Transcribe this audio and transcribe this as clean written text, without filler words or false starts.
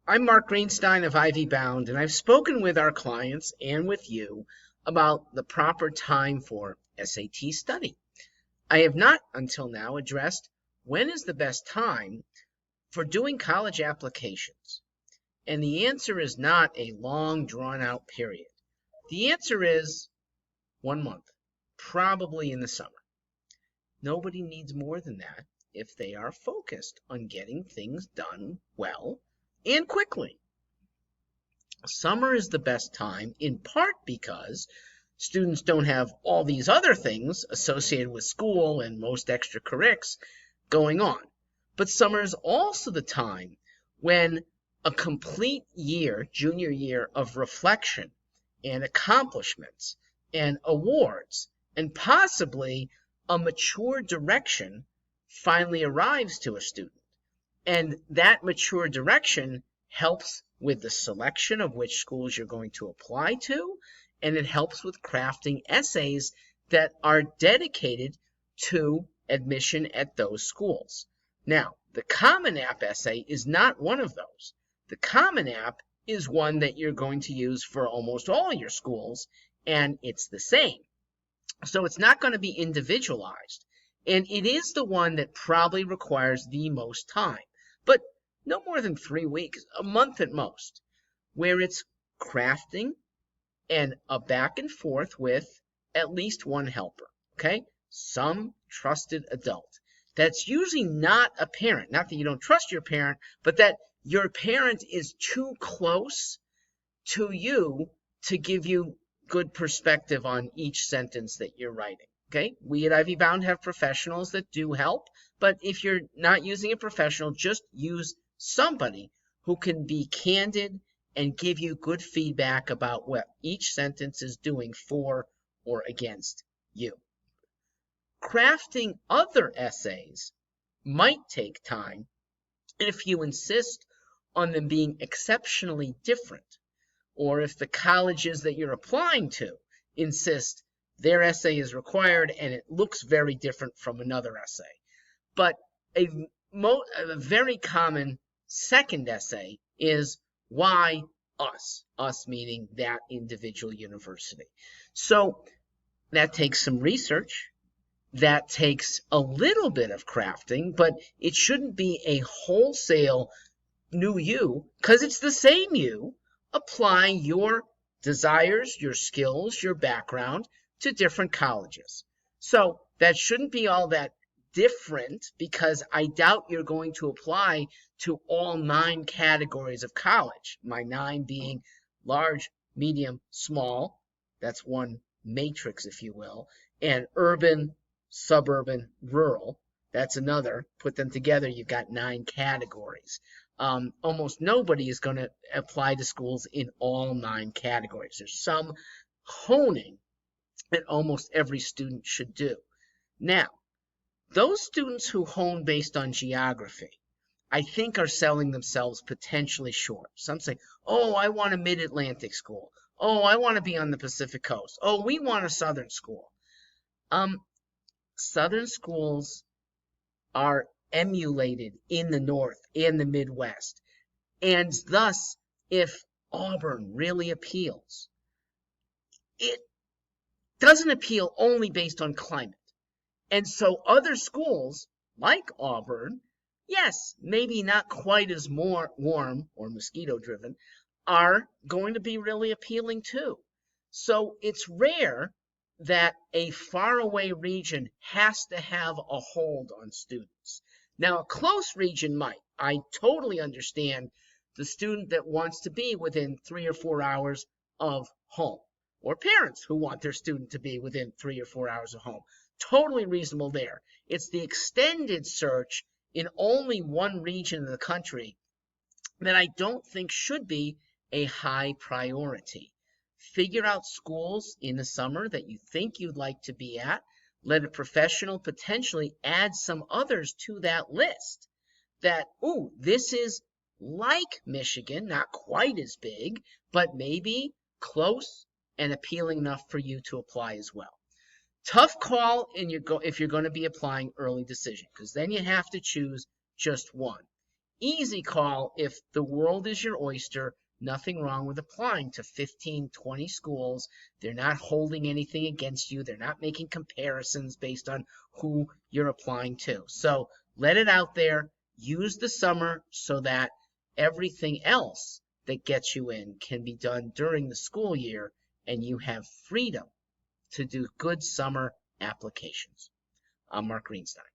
I'm Mark Greenstein of Ivy Bound, and I've spoken with our clients and with you about the proper time for SAT study. I have not until now addressed when is the best time for doing college applications. And the answer is not a long, drawn out period. The answer is 1 month, probably in the summer. Nobody needs more than that if they are focused on getting things done well and quickly. Summer is the best time, in part because students don't have all these other things associated with school and most extracurriculars going on. But summer is also the time when a complete year, junior year of reflection and accomplishments and awards and possibly a mature direction finally arrives to a student. And that mature direction helps with the selection of which schools you're going to apply to, and it helps with crafting essays that are dedicated to admission at those schools. Now, the Common App essay is not one of those. The Common App is one that you're going to use for almost all your schools, and it's the same. So it's not going to be individualized, and it is the one that probably requires the most time, but no more than 3 weeks, a month at most, where it's crafting and a back and forth with at least one helper, okay? Some trusted adult. That's usually not a parent. Not that you don't trust your parent, but that your parent is too close to you to give you good perspective on each sentence that you're writing, okay? We at Ivy Bound have professionals that do help, but if you're not using a professional, just use somebody who can be candid and give you good feedback about what each sentence is doing for or against you. Crafting other essays might take time if you insist on them being exceptionally different, or if the colleges that you're applying to insist their essay is required and it looks very different from another essay. But a very common second essay is why us? Us meaning that individual university. So that takes some research. That takes a little bit of crafting, but it shouldn't be a wholesale new you, because it's the same you applying your desires, your skills, your background to different colleges. So that shouldn't be all that different, because I doubt you're going to apply to all 9 categories of college. My 9 being large, medium, small. That's one matrix, if you will. And urban, suburban, rural. That's another. Put them together, you've got 9 categories. Almost nobody is going to apply to schools in all 9 categories. There's some honing that almost every student should do. Now, those students who hone based on geography, I think, are selling themselves potentially short. Some say, oh, I want a mid-Atlantic school. Oh, I want to be on the Pacific Coast. Oh, we want a southern school. Southern schools are emulated in the North and the Midwest. And thus, if Auburn really appeals, it doesn't appeal only based on climate. And so other schools, like Auburn, yes, maybe not quite as more warm or mosquito-driven, are going to be really appealing too. So it's rare that a faraway region has to have a hold on students. Now, a close region might. I totally understand the student that wants to be within 3 or 4 hours of home, or parents who want their student to be within 3 or 4 hours of home. Totally reasonable there. It's the extended search in only one region of the country that I don't think should be a high priority. Figure out schools in the summer that you think you'd like to be at. Let a professional potentially add some others to that list. That, ooh, this is like Michigan, not quite as big, but maybe close and appealing enough for you to apply as well. Tough call if you're going to be applying early decision, because then you have to choose just one. Easy call if the world is your oyster. Nothing wrong with applying to 15, 20 schools. They're not holding anything against you. They're not making comparisons based on who you're applying to. So let it out there. Use the summer so that everything else that gets you in can be done during the school year, and you have freedom to do good summer applications. I'm Mark Greenstein.